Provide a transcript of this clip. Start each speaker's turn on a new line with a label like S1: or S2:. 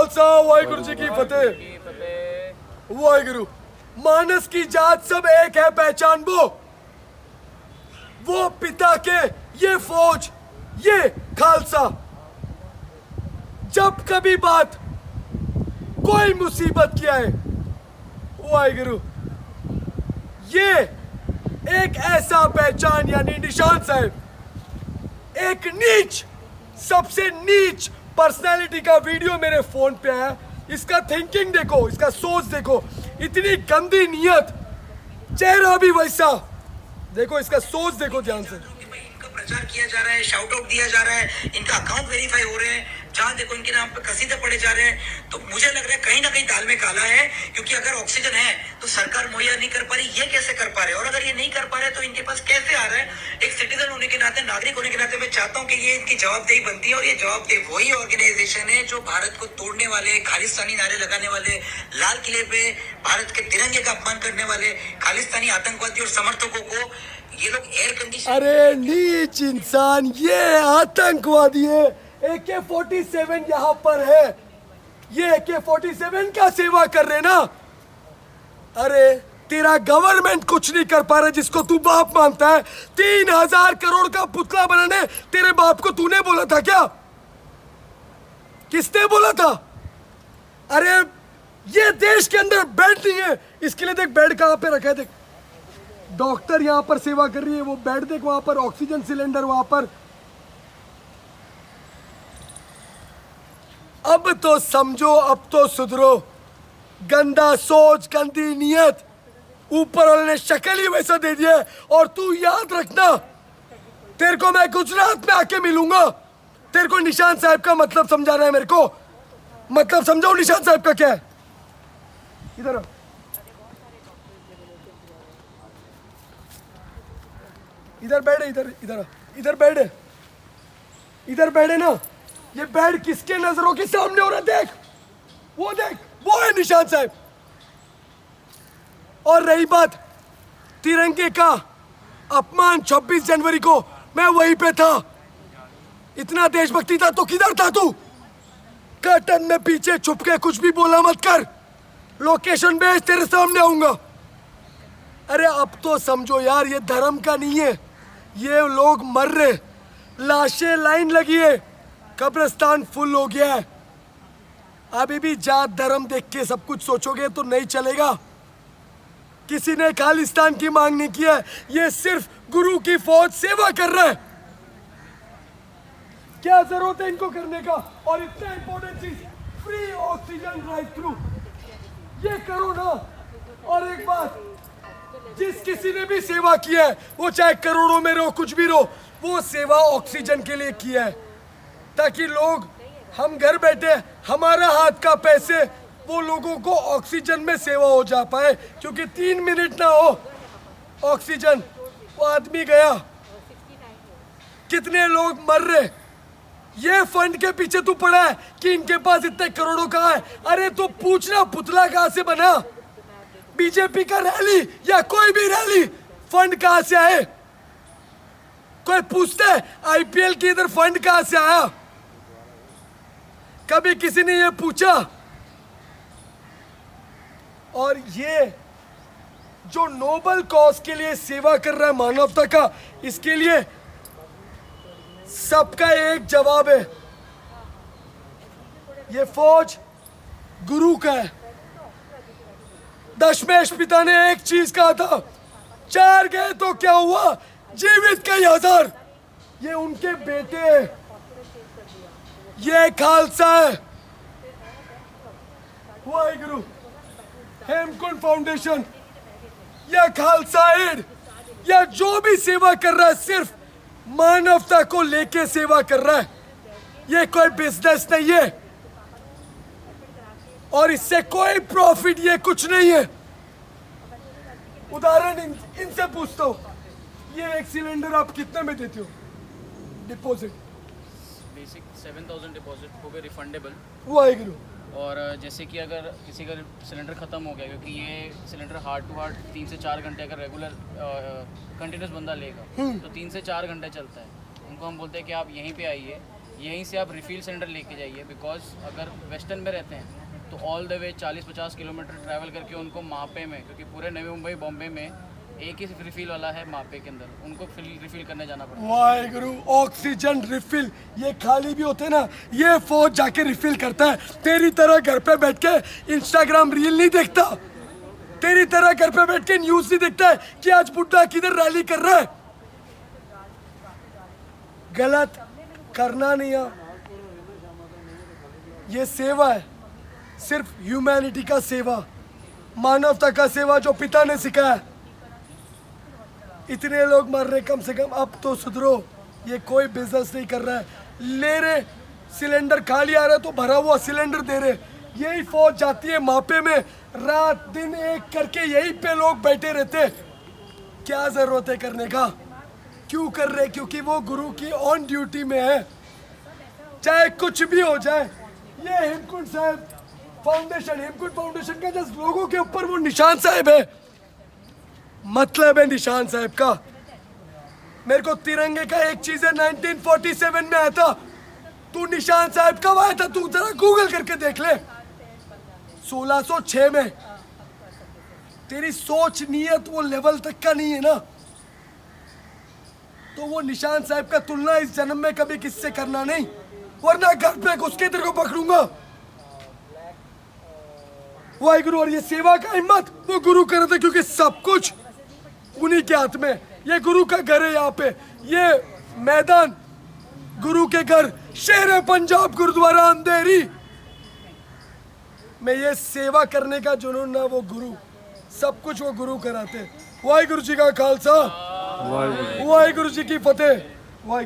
S1: खालसा वाहिगुरु जी की फतेह। वाहिगुरु मानस की जात सब एक है, पहचान वो पिता के, ये फौज, ये खालसा। जब कभी बात कोई मुसीबत की आए, वाहिगुरु ये एक ऐसा पहचान यानी निशान साहब, एक नीच, सबसे नीच पर्सनालिटी का वीडियो मेरे फोन पे आया। इसका थिंकिंग देखो, इसका सोच देखो, इतनी गंदी नियत, चेहरा भी वैसा। देखो इसका सोच देखो ध्यान से।
S2: इनका प्रचार किया जा रहा है, शाउट आउट दिया जा रहा है, इनका अकाउंट वेरीफाई हो रहे हैं, जहां देखो इनके नाम पे कसीदे पड़े जा रहे हैं। तो मुझे लग रहा है कहीं ना कहीं दाल में काला है, क्योंकि अगर ऑक्सीजन है तो सरकार मुहैया नहीं कर पा रही, ये कैसे कर पा रहे? और अगर ये नहीं कर पा रहे तो इनके पास कैसे आ रहा है? एक सिटीजन होने के नाते, नागरिक होने के नाते मैं चाहता हूँ कि ये इनकी जवाबदेही बनती है। और ये जवाबदेही वही ऑर्गेनाइजेशन है जो भारत को तोड़ने वाले, खालिस्तानी नारे लगाने वाले, लाल किले पे भारत के तिरंगे का अपमान करने वाले खालिस्तानी आतंकवादी और समर्थकों को ये लोग एयर कंडीशन।
S1: अरे नीच इंसान, ये आतंकवादी है। AK-47 यहाँ पर है, ये AK-47 का सेवा कर रहे ना। अरे तेरा गवर्नमेंट कुछ नहीं कर पा रहा जिसको तू बाप मानता है। 3000 करोड़ का पुतला बनाने तेरे बाप को तूने बोला था क्या? किसने बोला था? अरे ये देश के अंदर बेड नहीं है, इसके लिए देख बेड कहाँ पे रखा है। देख डॉक्टर यहाँ पर सेवा कर रही है, वो बेड देख, वहां पर ऑक्सीजन सिलेंडर वहां पर। अब तो समझो, अब तो सुधरो। गंदा सोच, गंदी नियत, ऊपर वाले ने शक्ल ही वैसा दे दिया। और तू याद रखना, तेरे को मैं गुजरात में आके मिलूंगा। तेरे को निशान साहब का मतलब समझाना है मेरे को। मतलब समझाओ निशान साहब का क्या है। इधर इधर बेड है, इधर बेड है, इधर बेड है ना। ये बेड किसके नजरों के सामने हो रहा है? देख, वो है निशान साहब। और रही बात तिरंगे का अपमान, 26 जनवरी को मैं वहीं पे था। इतना देशभक्ति था तो किधर था तू? कर्टन में पीछे छुप के कुछ भी बोला मत कर। लोकेशन भेज, तेरे सामने आऊंगा। अरे अब तो समझो यार, ये धर्म का नहीं है। ये लोग मर रहे, लाशें लाइन लगी है, कब्रिस्तान फुल हो गया है। अभी भी जात धर्म देख के सब कुछ सोचोगे तो नहीं चलेगा। किसी ने खालिस्तान की मांग नहीं किया है, ये सिर्फ गुरु की फौज सेवा कर रहा है। क्या जरूरत है इनको करने का? और इतना इंपॉर्टेंट चीज, फ्री ऑक्सीजन ड्राइव थ्रू, ये करो ना। और एक बात, जिस किसी ने भी सेवा किया है, वो चाहे करोड़ों में रहो, कुछ भी रहो, वो सेवा ऑक्सीजन के लिए किया है, ताकि लोग, हम घर बैठे, हमारा हाथ का पैसे वो लोगों को ऑक्सीजन में सेवा हो जा पाए। क्योंकि 3 मिनट ना हो ऑक्सीजन, वो आदमी गया, कितने लोग मर रहे। ये फंड के पीछे तू पड़ा है कि इनके पास इतने करोड़ों कहाँ है? अरे तो पूछना पुतला कहाँ से बना? बीजेपी का रैली या कोई भी रैली, फंड कहाँ से आए? कोई पूछता है IPL की इधर फंड कहाँ से आया? कभी किसी ने ये पूछा? और ये जो नोबल कॉज के लिए सेवा कर रहा है मानवता का, इसके लिए सबका एक जवाब है, ये फौज गुरु का है। दशमेश पिता ने एक चीज कहा था, 4 गए तो क्या हुआ, जीवित कई 1000। ये उनके बेटे हैं, ये खालसा है। वाहिगुरु हेमकुंड फाउंडेशन या खालसा एड या जो भी सेवा कर रहा है, सिर्फ मानवता को लेके सेवा कर रहा है। ये कोई बिजनेस नहीं है और इससे कोई प्रॉफिट, ये कुछ नहीं है। उदाहरण इनसे पूछता हूँ, ये एक सिलेंडर आप कितने में देते हो डिपॉजिट?
S3: बेसिक 7000 डिपॉजिट हो गए रिफंडेबल।
S1: वाहिगुरु।
S3: और जैसे कि अगर किसी का सिलेंडर ख़त्म हो गया, क्योंकि ये सिलेंडर हार्ट टू हार्ट 3 से 4 घंटे अगर रेगुलर कंटिन्यूस बंदा लेगा तो 3 से 4 घंटे चलता है। उनको हम बोलते हैं कि आप यहीं पे आइए, यहीं से आप रिफिल सिलेंडर लेके जाइए, बिकॉज अगर वेस्टर्न में रहते हैं तो all the way 40-50 kilometre travel करके उनको मापे में, क्योंकि पूरे नवी मुंबई बॉम्बे में एक ही रिफिल वाला है मापे के अंदर, उनको रिफिल करने जाना पड़ता है।
S1: वाहेगुरु, ऑक्सीजन रिफिल ये खाली भी होते ना, ये फौज जाके रिफिल करता है। तेरी तरह घर पे बैठ के इंस्टाग्राम रील नहीं देखता, तेरी तरह घर पे बैठ के न्यूज नहीं देखता है कि आज बुड्ढा किधर रैली कर रहा है। गलत करना नहीं है, ये सेवा है, सिर्फ ह्यूमैनिटी का सेवा, मानवता का सेवा जो पिता ने सिखाया। इतने लोग मर रहे, कम से कम अब तो सुधरो। ये कोई बिजनेस नहीं कर रहा है, ले रहे सिलेंडर खाली आ रहा है तो भरा हुआ सिलेंडर दे रहे। यही फौज जाती है मापे में, रात दिन एक करके यहीं पे लोग बैठे रहते। क्या जरूरत है करने का? क्यों कर रहे? क्योंकि वो गुरु की ऑन ड्यूटी में है, चाहे कुछ भी हो जाए। ये हेमकुंड साहब फाउंडेशन, हेमकुंड फाउंडेशन का जस्ट लोगों के ऊपर वो निशान साहब है, मतलब है निशान साहब का। मेरे को तिरंगे का एक चीज है, 1947 में आया था, तू निशान साहब कब आया था? तू जरा गूगल करके देख ले, 1606 में। तेरी सोच नीयत वो लेवल तक का नहीं है ना, तो वो निशान साहब का तुलना इस जन्म में कभी किससे करना नहीं, वरना घर पे घुस के तेरे को पकड़ूंगा। वाहिगुरु, और ये सेवा का हिम्मत वो गुरु कर रहे थे, क्योंकि सब कुछ उन्हीं के हाथ में। ये गुरु का घर है, यहाँ पे ये मैदान गुरु के घर, शेर पंजाब गुरुद्वारा अंधेरी में ये सेवा करने का जुनून ना, वो गुरु सब कुछ वो गुरु कराते। वाहिगुरु जी का खालसा, वाहिगुरु जी की फतेह।